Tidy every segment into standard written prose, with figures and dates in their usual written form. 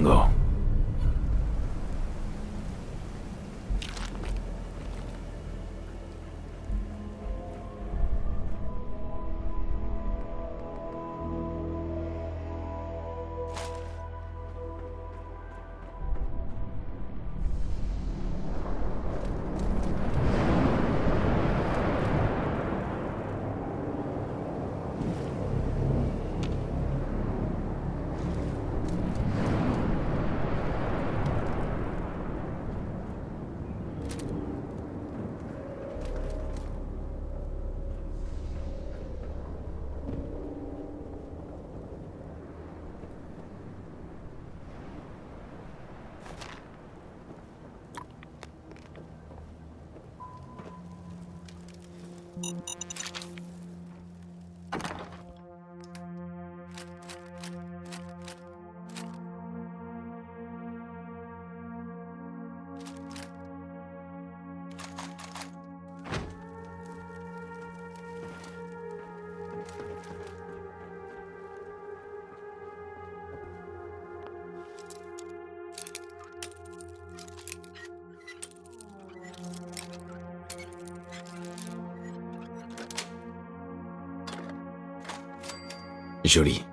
시킨 거. Joli.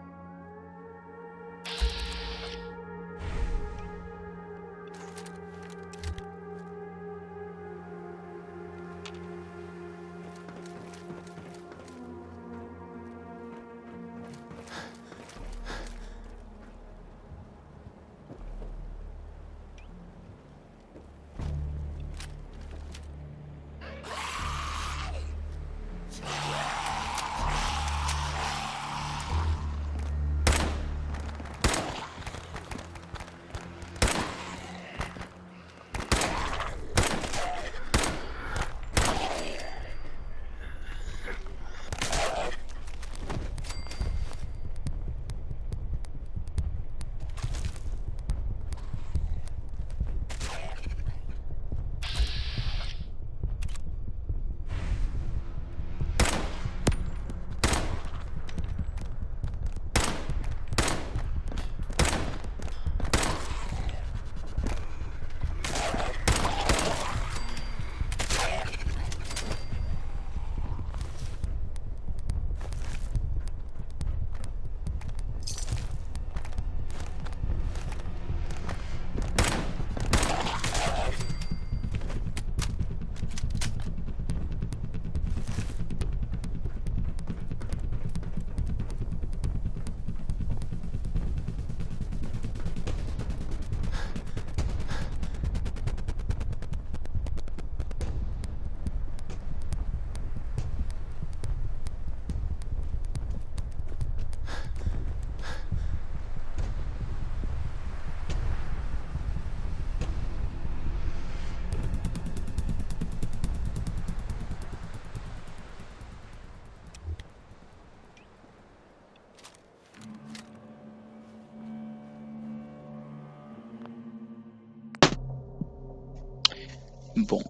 Bon,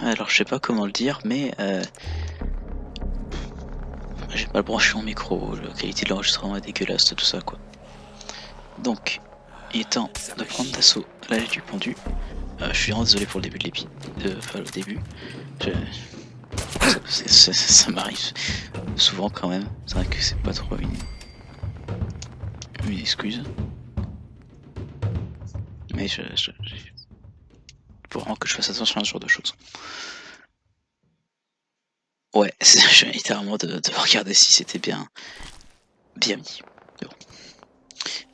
alors je sais pas comment le dire, mais j'ai mal branché mon micro, la qualité de l'enregistrement est dégueulasse, tout ça quoi. Donc, il est temps de prendre d'assaut la l'âge du pendu. Je suis vraiment désolé pour le début de l'épi... Enfin, le début. Ça m'arrive souvent quand même. C'est vrai que c'est pas trop une excuse. Mais faut vraiment que je fasse attention à ce genre de choses. Ouais, je viens littéralement de regarder si c'était bien mis. Mais bon.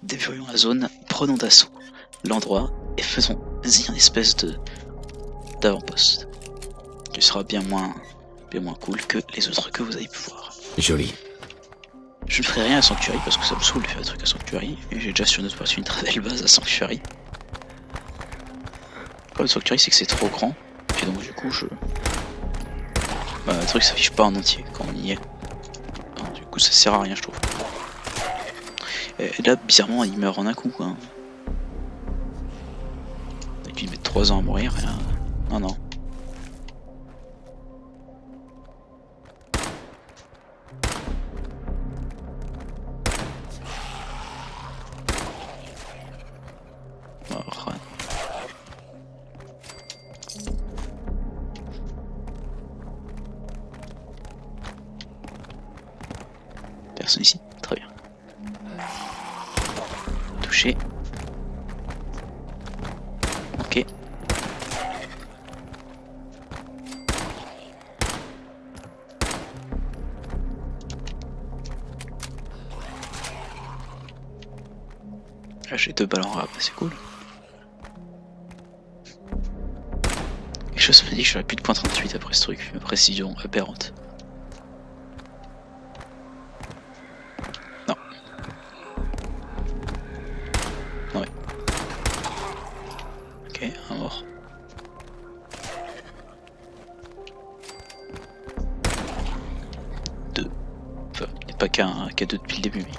Déverrouillons la zone, prenons d'assaut l'endroit et faisons-y un espèce d'avant-poste. Qui sera bien moins cool que les autres que vous avez pu voir. Joli. Je ne ferai rien à Sanctuary parce que ça me saoule de faire des trucs à Sanctuary, et j'ai déjà sur notre partie une très belle base à Sanctuary. Le problème de Sanctuary c'est que c'est trop grand, et donc du coup le truc s'affiche pas en entier quand on y est. Alors, du coup ça sert à rien je trouve. Et là bizarrement il meurt en un coup quoi. Donc il met 3 ans à mourir et là... Non. Mort. Personne ici, très bien. Touché. Ok. Là j'ai 2 balles en rap, c'est cool. Quelque chose me dit que j'aurais plus de point 38 après ce truc, une précision aberrante. Non. Ouais. Ok, un mort. Deux. Enfin, il n'y a pas qu'un deux depuis le début, mais...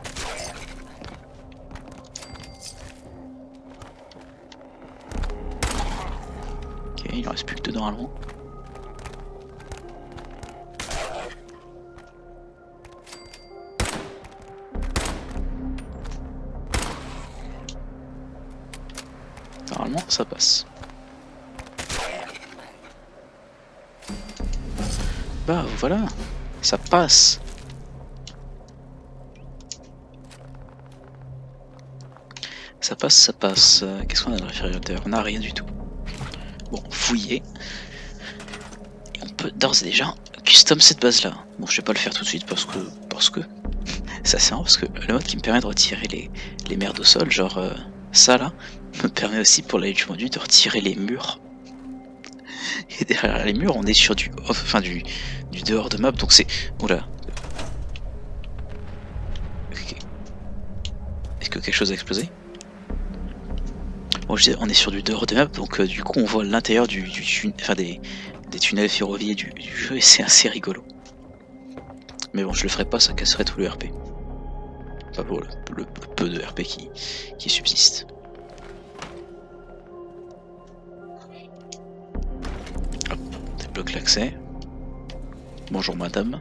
Ok, il en reste plus que 2 normalement. Normalement, ça passe. Bah voilà, ça passe. Ça passe, ça passe. Qu'est-ce qu'on a dans le réfrigérateur? On a rien du tout. Bon, fouiller. Et on peut d'ores et déjà custom cette base là. Bon, je vais pas le faire tout de suite parce que ça sert parce que le mode qui me permet de retirer les merdes au sol, genre ça là, me permet aussi pour la du module de retirer les murs. Et derrière les murs, on est sur du off, enfin du dehors de map, donc c'est... Oula. Okay. Est-ce que quelque chose a explosé? Bon, je disais, on est sur du dehors de map, donc du coup on voit l'intérieur enfin des tunnels ferroviaires du jeu et c'est assez rigolo. Mais bon, je le ferai pas, ça casserait tout le RP. Enfin pour le peu de RP qui subsiste. Hop, débloque l'accès. Bonjour madame.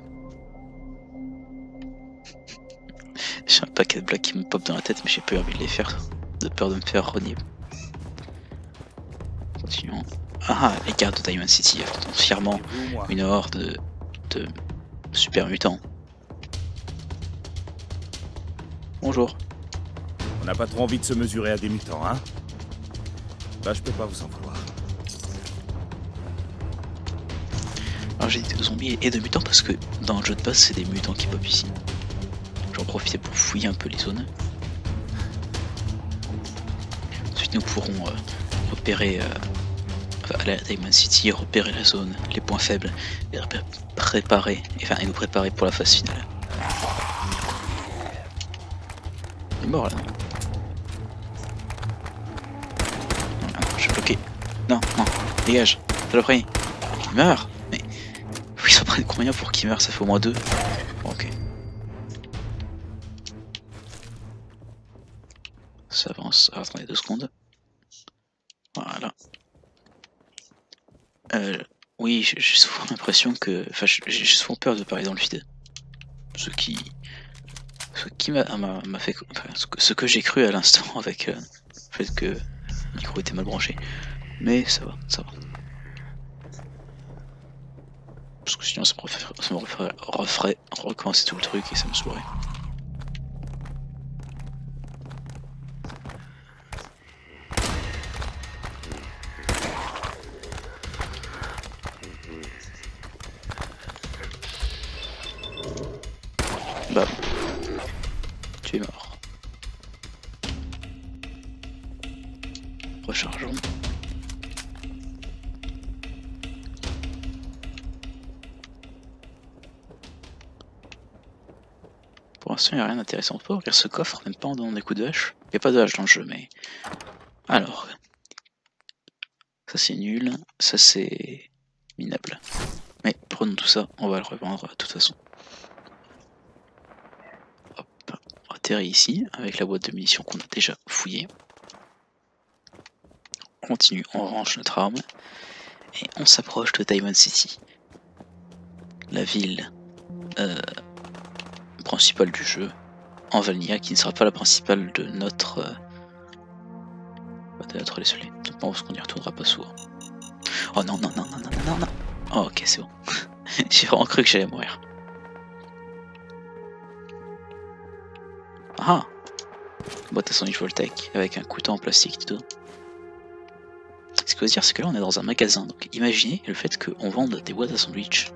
J'ai un paquet de blagues qui me pop dans la tête, mais j'ai pas envie de les faire, de peur de me faire renier. Continuons. Ah, les gardes de Diamond City affrontent fièrement une horde de super mutants. Bonjour. On n'a pas trop envie de se mesurer à des mutants, hein? Bah, je peux pas vous en vouloir. Alors j'ai dit de zombies et de mutants parce que dans le jeu de base c'est des mutants qui pop ici. J'en profite pour fouiller un peu les zones. Ensuite nous pourrons repérer à la Diamond City, repérer la zone, les points faibles, et préparer, et nous préparer pour la phase finale. Il est mort là. Non, je suis bloqué. Non, non, dégage, saloperie. Il meurt. Mais ils s'en prennent combien pour qu'il meure? Ça fait au moins 2. Bon, ok. Ça avance. Ah, attendez 2 secondes. Voilà. Oui, j'ai souvent l'impression que... Enfin, j'ai souvent peur de parler dans le vide. Ce qui m'a fait... Enfin, ce que j'ai cru à l'instant avec le fait que le micro était mal branché. Mais ça va, ça va. Parce que sinon ça me referait recommencer tout le truc et ça me saoulerait. Bah, tu es mort. Rechargeons. Pour l'instant, il n'y a rien d'intéressant. On peut ouvrir ce coffre, même pas en donnant des coups de hache. Il n'y a pas de hache dans le jeu, mais... Alors... Ça c'est nul, ça c'est minable. Mais prenons tout ça, on va le revendre de toute façon. Hop, on atterrit ici, avec la boîte de munitions qu'on a déjà fouillée. On continue, on range notre arme, et on s'approche de Diamond City. La ville principale du jeu, en vanilla, qui ne sera pas la principale de notre Peut-être désolé. Je pense qu'on y retournera pas souvent. Oh non, non, non, non, non, non, non. Oh, ok, c'est bon. J'ai vraiment cru que j'allais mourir. Ah! Boîte à sandwich Voltec avec un couteau en plastique dedans. Ce qu'il faut se dire, c'est que là on est dans un magasin. Donc imaginez le fait qu'on vende des boîtes à sandwich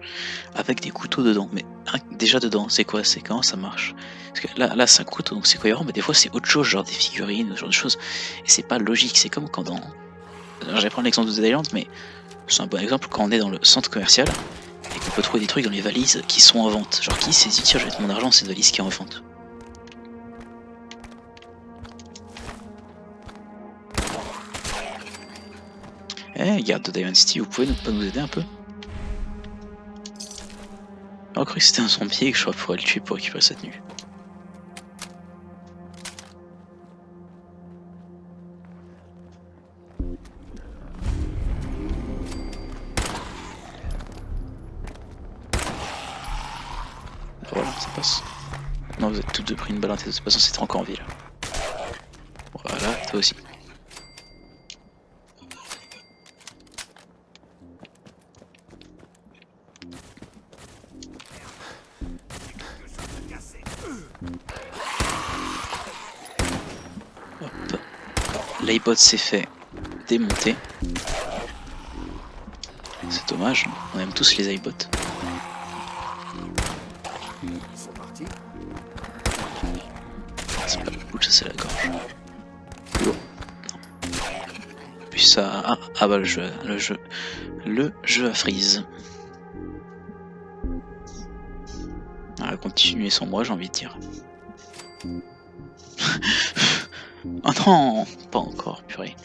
avec des couteaux dedans. Mais déjà dedans, c'est quoi? C'est comment ça marche? Parce que là c'est un couteau, donc c'est cohérent, mais des fois c'est autre chose, genre des figurines, ce genre de choses. Et c'est pas logique. C'est comme quand dans. Alors, je vais prendre l'exemple de Dead Island, mais c'est un bon exemple quand on est dans le centre commercial et qu'on peut trouver des trucs dans les valises qui sont en vente. Genre qui s'est dit tiens, je vais mettre mon argent dans cette valise qui est en vente. Eh, garde de Diamond City, vous pouvez pas nous aider un peu? J'ai cru que c'était un zombie et que je pourrais le tuer pour récupérer sa tenue. Voilà, ça passe. Non, vous êtes toutes deux pris une balle en tête, de toute façon c'est encore en ville. Voilà, toi aussi. Hop. L'iBot s'est fait démonter. C'est dommage, on aime tous les iBots. C'est pas le bout, ça c'est la gorge. Plus haut. Non. Puis ça. Ah bah le jeu à freeze. On va continuer sans moi, j'ai envie de dire. Oh non, pas encore, purée.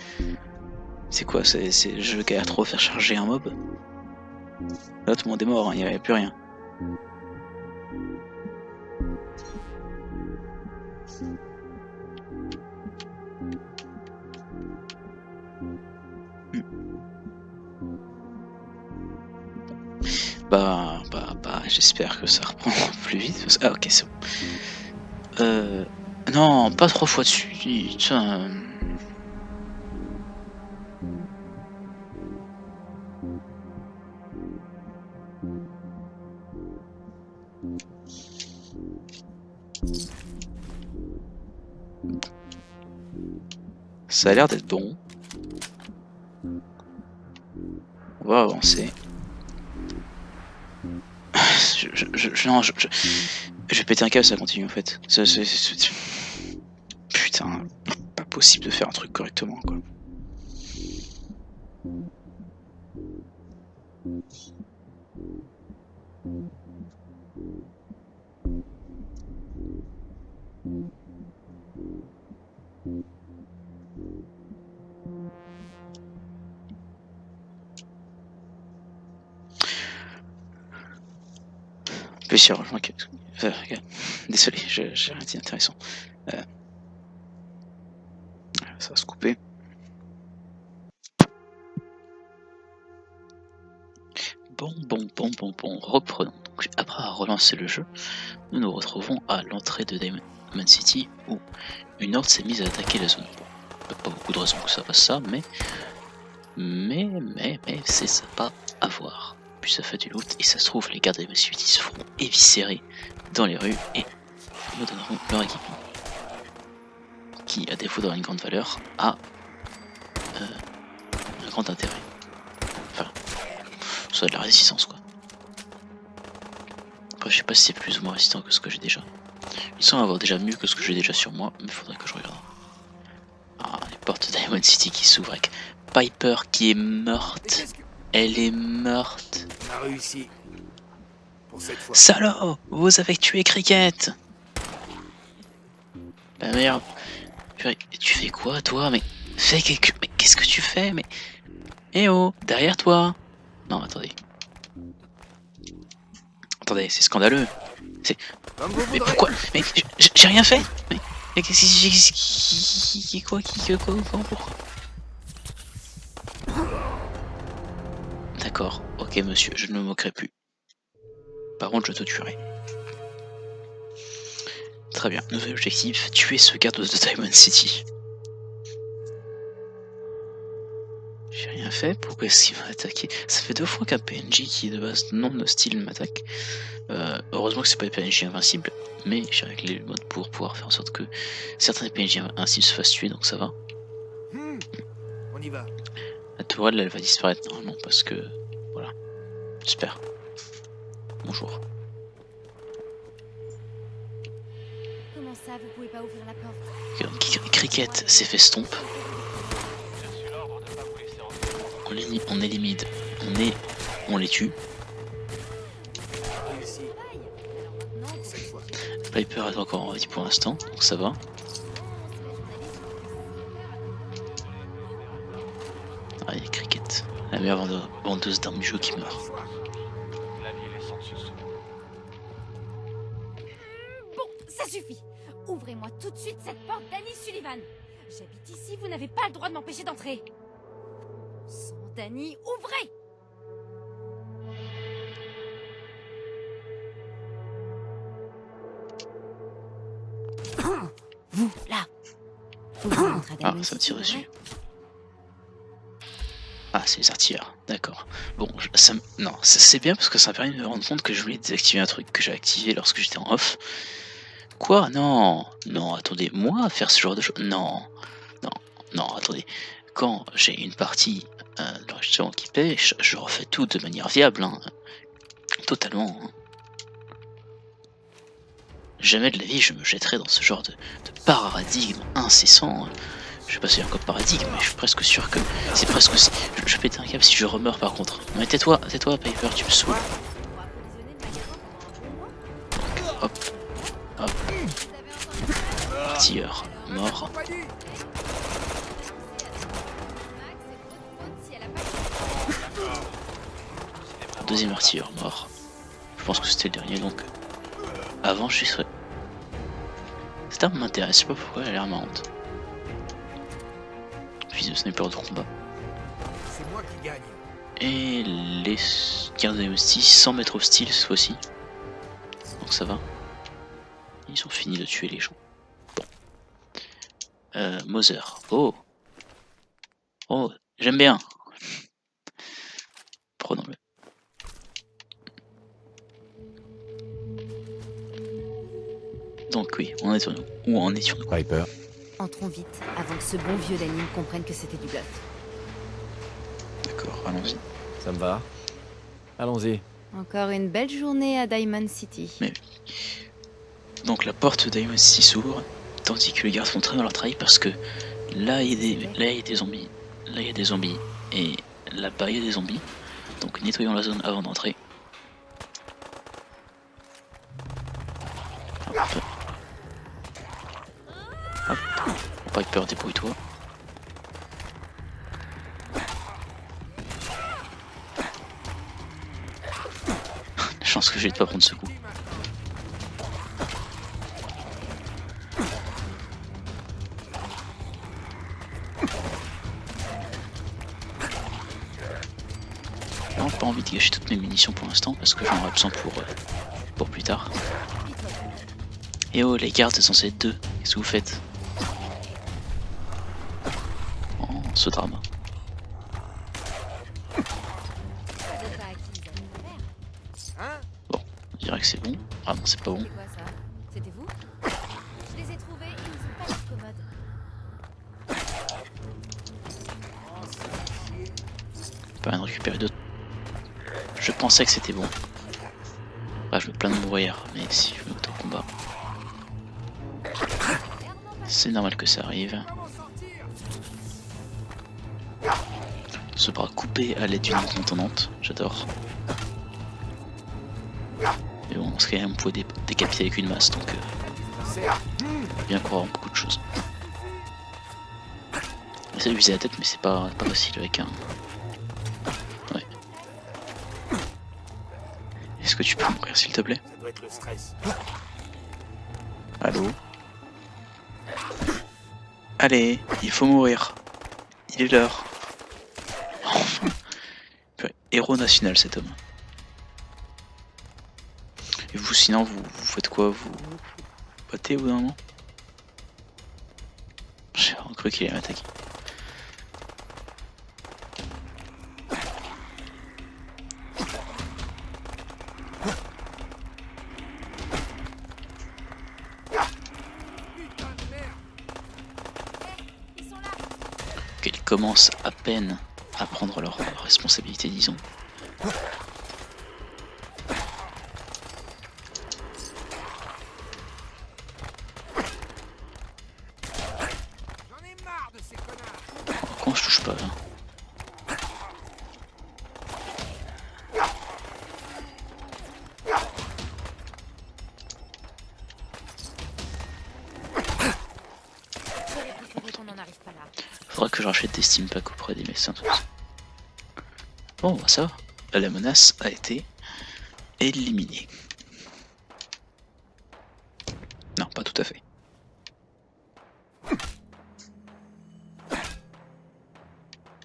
C'est quoi, c'est je galère trop à faire charger un mob. Là tout le monde est mort, il n'y avait plus rien. Bah, j'espère que ça reprend plus vite. Ah ok, c'est bon. Non, pas 3 fois dessus, putain. Ça a l'air d'être bon. On va avancer. Non, je vais péter un câble, ça continue en fait. Putain, pas possible de faire un truc correctement quoi. Plaisir, ok. Désolé, j'ai rien dit intéressant. Ça va se couper. Bon, reprenons. Donc, après avoir relancé le jeu, nous nous retrouvons à l'entrée de Diamond City où une horde s'est mise à attaquer la zone. Pas beaucoup de raisons que ça fasse ça, mais c'est sympa à voir. Puis ça fait du loot et ça se trouve les gardes de Diamond City se feront éviscérer dans les rues et nous donnerons leur équipement qui, à défaut d'avoir une grande valeur, a un grand intérêt. Enfin, soit de la résistance quoi. Après je sais pas si c'est plus ou moins résistant que ce que j'ai déjà. Il semble avoir déjà mieux que ce que j'ai déjà sur moi, mais faudrait que je regarde. Ah, les portes de Diamond City qui s'ouvrent avec Piper qui est morte. Elle est morte. On a réussi. Pour cette fois. Salaud, vous avez tué Cricket. La merde. Purée, tu fais quoi toi? Mais fais quelque... Mais qu'est-ce que tu fais? Mais... Eh oh, derrière toi. Non, attendez. Attendez, c'est scandaleux. C'est... Mais pourquoi? Mais j'ai rien fait. Mais qu'est-ce quoi? Pourquoi? D'accord, ok monsieur, je ne me moquerai plus. Par contre, je te tuerai. Très bien, nouvel objectif, tuer ce garde de Diamond City. J'ai rien fait, pourquoi est-ce qu'il m'a attaqué? Ça fait 2 fois qu'un PNJ qui est de base non hostile m'attaque. Heureusement que c'est pas des PNJ invincibles, mais j'ai réglé le mode pour pouvoir faire en sorte que certains PNJ invincibles se fassent tuer, donc ça va. On y va. La tourelle elle va disparaître normalement parce que voilà. J'espère. Bonjour. Comment ça, vous pouvez pas ouvrir la porte? Ok, donc Cricket s'est fait stomp. On élimine, on les tue. Réussi. Cette fois. Piper est encore en vie pour l'instant, donc ça va. Ah, il y a Cricket, la meilleure vendeuse d'armes du jeu qui meurt. Bon, ça suffit. Ouvrez-moi tout de suite cette porte d'Annie Sullivan. J'habite ici, vous n'avez pas le droit de m'empêcher d'entrer. Sang d'Annie, ouvrez! Vous, là. Vous voulez entrer à Ah, Diamond ça me City, tire dessus. vrai? Ah, c'est les artilleurs, d'accord. Bon, non, c'est bien parce que ça m'a permis de me rendre compte que je voulais désactiver un truc que j'ai activé lorsque j'étais en off. Quoi? Non, non, attendez, moi faire ce genre de choses? Non, non, non, attendez. Quand j'ai une partie de l'enregistrement qui pêche, je refais tout de manière viable, hein. Totalement. Hein. Jamais de la vie je me jetterai dans ce genre de paradigme incessant. Je sais pas si c'est un code paradigme, mais je suis presque sûr que c'est presque. Je pète un câble si je remeurs par contre. Mais tais-toi, Piper, tu me saoules. Hop, hop. Artilleur mort. Deuxième artilleur mort. Je pense que c'était le dernier donc. Avant je suis. Cette arme m'intéresse, je sais pas pourquoi elle a l'air marrante. Fils de sniper de combat. C'est moi qui gagne. Et les gardes de hostie sans mettre hostile cette fois-ci. Donc ça va. Ils ont fini de tuer les gens. Bon. Mother. Oh. Oh, j'aime bien. Prenons-le. Donc oui, on est sur nous. Où on est sur nous. Piper. Entrons vite, avant que ce bon vieux d'anime comprenne que c'était du bluff. D'accord, allons-y. Ça me va. Allons-y. Encore une belle journée à Diamond City. Mais donc la porte d'Aimon City s'ouvre, tandis que les gardes font très mal leur travail parce que là il y a des zombies, là il y a des zombies, et là-bas il y a des zombies. Donc nettoyons la zone avant d'entrer. Hop. Hop. Piper, débrouille-toi. La chance que j'ai de pas prendre ce coup. Non, pas envie de gâcher toutes mes munitions pour l'instant parce que j'en ai absent pour plus tard. Et oh, les gardes, c'est censé être 2. Qu'est-ce que vous faites? Oh, ce drama. Hein? Bon, je dirais que c'est bon. Ah non, c'est pas bon. C'est quoi ça? C'était vous? Je les ai trouvés, ils ne sont pas l'air commodes. Pas rien de récupérer d'autres. Je pensais que c'était bon. Ah, je me plains de mourir, mais si je me mets au combat. C'est normal que ça arrive. Ce bras coupé à l'aide d'une arme contonnante, j'adore. Mais bon, dans ce cas, on pouvait décapiter avec une masse, donc bien croire en beaucoup de choses. J'essaie de viser la tête, mais c'est pas facile avec un. Ouais. Est-ce que tu peux mourir s'il te plaît? Ça doit être le stress. Allô? Allez, il faut mourir. Il est l'heure. Enfin. Héros national cet homme. Et vous sinon vous faites quoi? Vous battez au bout d'un moment? J'ai vraiment cru qu'il allait m'attaquer. commencent à peine à prendre leurs responsabilités, disons. J'en ai marre de ces connards. Quand je touche pas là. J'aurais préféré qu'on n'en arrive pas là. Faudra que je rachète des steam packs auprès des médecins. Tout ça. Bon, bah ça va. La menace a été éliminée. Non, pas tout à fait.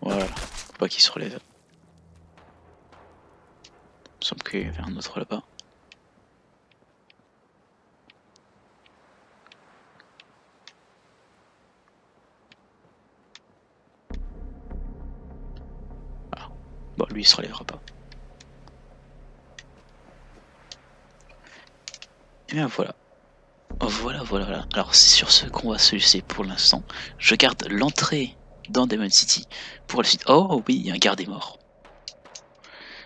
Voilà, faut pas qu'il se relève. Il me semble qu'il y avait un autre là-bas. Ah. Bon, lui il se relèvera pas. Et bien voilà. Voilà. Alors c'est sur ce qu'on va se laisser pour l'instant. Je garde l'entrée dans Demon City pour la suite. Oh oui, il y a un garde est mort.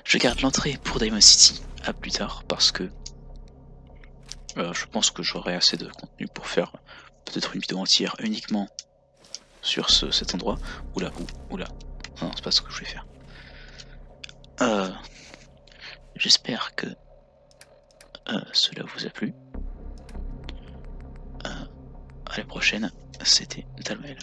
Je garde l'entrée pour Demon City à plus tard parce que je pense que j'aurai assez de contenu pour faire peut-être une vidéo entière uniquement sur cet endroit. Oula. Non, c'est pas ce que je vais faire. J'espère que cela vous a plu. À la prochaine, c'était Talmael.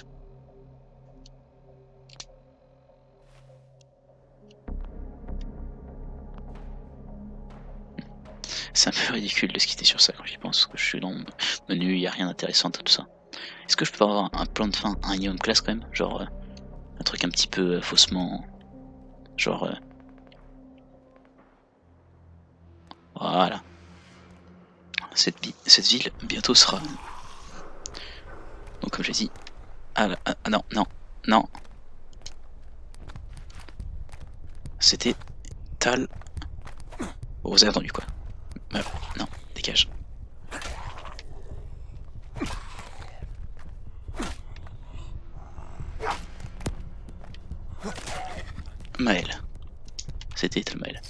C'est un peu ridicule de se quitter sur ça quand j'y pense, que je suis dans mon menu, il n'y a rien d'intéressant dans tout ça. Est-ce que je peux avoir un plan de fin, un Ion class quand même? Genre un truc un petit peu faussement... Genre... Voilà. Cette ville bientôt sera... Donc comme j'ai dit... Ah non. C'était Tal... Oh, vous avez entendu quoi? Non, dégage. Maël. C'était Talmael.